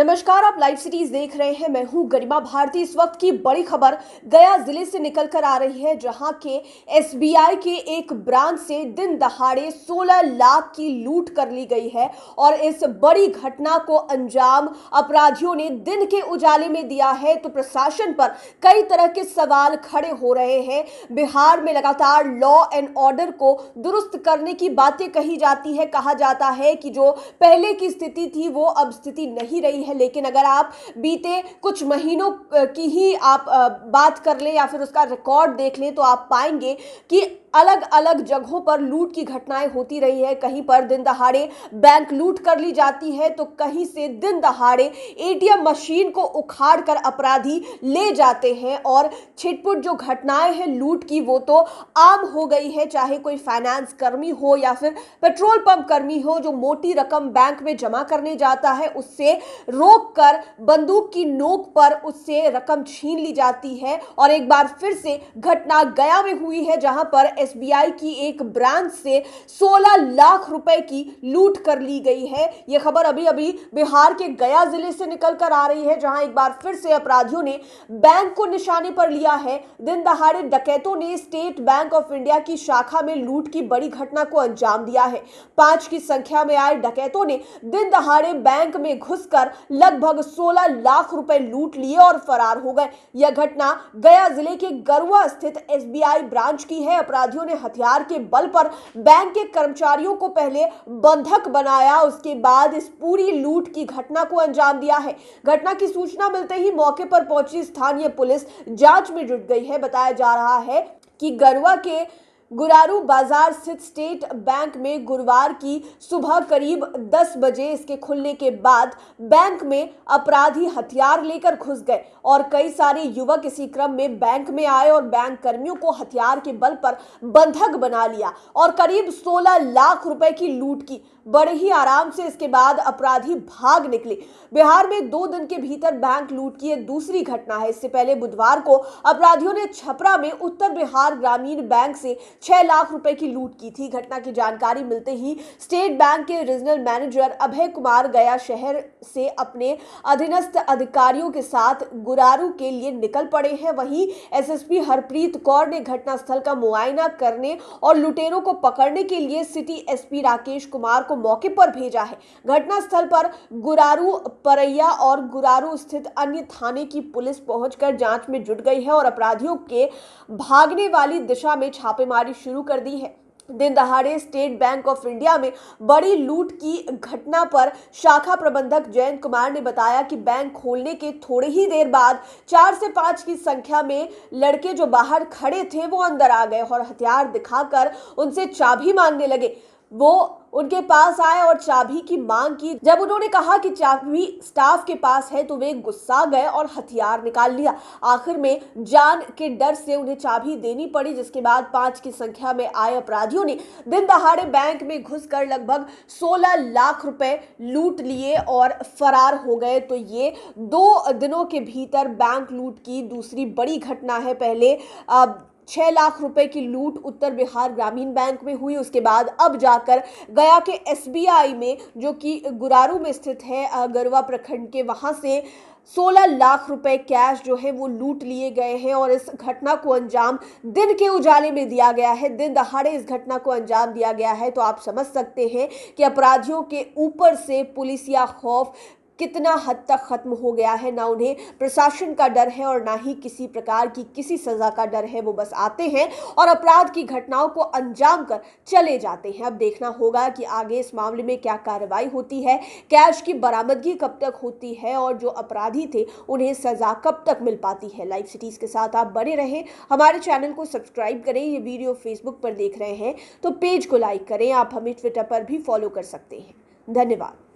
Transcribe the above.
नमस्कार, आप live cities देख रहे हैं। मैं हूं गरिमा भारती। इस वक्त की बड़ी खबर गया जिले से निकल कर आ रही है, जहां के एसबीआई के एक ब्रांच से दिन दहाड़े 16 लाख की लूट कर ली गई है। और इस बड़ी घटना को अंजाम अपराधियों ने दिन के उजाले में दिया है, तो प्रशासन पर कई तरह के सवाल खड़े हो रहे हैं। बिहार में लगातार लॉ एंड ऑर्डर को दुरुस्त करने की बातें कही जाती है। कहा जाता है कि जो पहले की स्थिति थी वो अब स्थिति नहीं रही है। लेकिन अगर आप बीते कुछ महीनों की ही आप बात कर लें या फिर उसका रिकॉर्ड देख लें, तो आप पाएंगे कि अलग अलग जगहों पर लूट की घटनाएं होती रही है। कहीं पर दिन दहाड़े बैंक लूट कर ली जाती है, तो कहीं से दिन दहाड़े एटीएम मशीन को उखाड़ कर अपराधी ले जाते हैं। और छिटपुट जो घटनाएं हैं लूट की, वो तो आम हो गई है। चाहे कोई फाइनेंस कर्मी हो या फिर पेट्रोल पंप कर्मी हो, जो मोटी रकम बैंक में जमा करने जाता है, उससे रोक कर बंदूक की नोक पर उससे रकम छीन ली जाती है। और एक बार फिर से घटना गया में हुई है, जहां पर एसबीआई की एक ब्रांच से 16 लाख रुपए की लूट कर ली गई है। यह खबर अभी अभी बिहार के गया जिले से निकल कर आ रही है, जहां एक बार फिर से अपराधियों ने बैंक को निशाने पर लिया है। दिन दहाड़े डकैतों ने स्टेट बैंक ऑफ इंडिया की शाखा में लूट की बड़ी घटना को अंजाम दिया है। 5 की संख्या में आए डकैतों ने दिन दहाड़े बैंक में घुसकर लगभग 16 लाख रुपए लूट लिए और फरार हो गए। यह घटना गया जिले के गरुआ स्थित एसबीआई ब्रांच की है। अपराधियों ने हथियार के बल पर बैंक के कर्मचारियों को पहले बंधक बनाया, उसके बाद इस पूरी लूट की घटना को अंजाम दिया है। घटना की सूचना मिलते ही मौके पर पहुंची स्थानीय पुलिस जांच में जुट गई है। बताया जा रहा है कि गरुआ के गुरारू बाजार स्थित स्टेट बैंक में गुरुवार की सुबह करीब 10 बजे इसके खुलने के बाद बैंक में अपराधी हथियार लेकर घुस गए और कई सारे युवक इसी क्रम में बैंक में आए और बैंक कर्मियों को हथियार के बल पर बंधक बना लिया और करीब 16 लाख रुपए की लूट की। बड़े ही आराम से इसके बाद अपराधी भाग निकले। बिहार में 2 दिन के भीतर बैंक लूट की यह दूसरी घटना है। इससे पहले बुधवार को अपराधियों ने छपरा में उत्तर बिहार ग्रामीण बैंक से 6 लाख रुपए की लूट की थी। घटना की जानकारी मिलते ही स्टेट बैंक के रीजनल मैनेजर अभय कुमार गया शहर से अपने अधीनस्थ अधिकारियों के साथ गुरारू के लिए निकल पड़े हैं। वहीं एसएसपी हरप्रीत कौर ने घटनास्थल का मुआयना करने और लुटेरों को पकड़ने के लिए सिटी एसपी राकेश कुमार को मौके पर भेजा है। घटनास्थल पर गुरारू, परैया और गुरारू स्थित अन्य थाने की पुलिस पहुंचकर जांच में जुट गई है और अपराधियों के भागने वाली दिशा में छापेमारी शुरू कर दी है। दिन दहाड़े स्टेट बैंक ऑफ इंडिया में बड़ी लूट की घटना पर शाखा प्रबंधक जयंत कुमार ने बताया कि बैंक खोलने के थोड़ी ही देर बाद 4 से 5 की संख्या में लड़के जो बाहर खड़े थे वो अंदर आ गए और हथियार दिखाकर उनसे चाबी मांगने लगे। वो उनके पास आए और चाबी की मांग की। जब उन्होंने कहा कि चाबी स्टाफ के पास है, तो वे गुस्सा गए और हथियार निकाल लिया। आखिर में जान के डर से उन्हें चाबी देनी पड़ी, जिसके बाद 5 की संख्या में आए अपराधियों ने दिन दहाड़े बैंक में घुसकर लगभग 16 लाख रुपए लूट लिए और फरार हो गए। तो ये 2 दिनों के भीतर बैंक लूट की दूसरी बड़ी घटना है। पहले 6 लाख रुपए की लूट उत्तर बिहार ग्रामीण बैंक में हुई, उसके बाद अब जाकर गया के एसबीआई में, जो कि गुरारू में स्थित है गरुआ प्रखंड के, वहां से 16 लाख रुपए कैश जो है वो लूट लिए गए हैं। और इस घटना को अंजाम दिन के उजाले में दिया गया है, दिन दहाड़े इस घटना को अंजाम दिया गया है। तो आप समझ सकते हैं कि अपराधियों के ऊपर से पुलिस या खौफ कितना हद तक खत्म हो गया है। ना उन्हें प्रशासन का डर है और ना ही किसी प्रकार की किसी सजा का डर है। वो बस आते हैं और अपराध की घटनाओं को अंजाम कर चले जाते हैं। अब देखना होगा कि आगे इस मामले में क्या कार्रवाई होती है, कैश की बरामदगी कब तक होती है और जो अपराधी थे उन्हें सजा कब तक मिल पाती है। लाइव सिटीज के साथ आप बने रहें, हमारे चैनल को सब्सक्राइब करें। ये वीडियो फेसबुक पर देख रहे हैं तो पेज को लाइक करें। आप हमें ट्विटर पर भी फॉलो कर सकते हैं। धन्यवाद।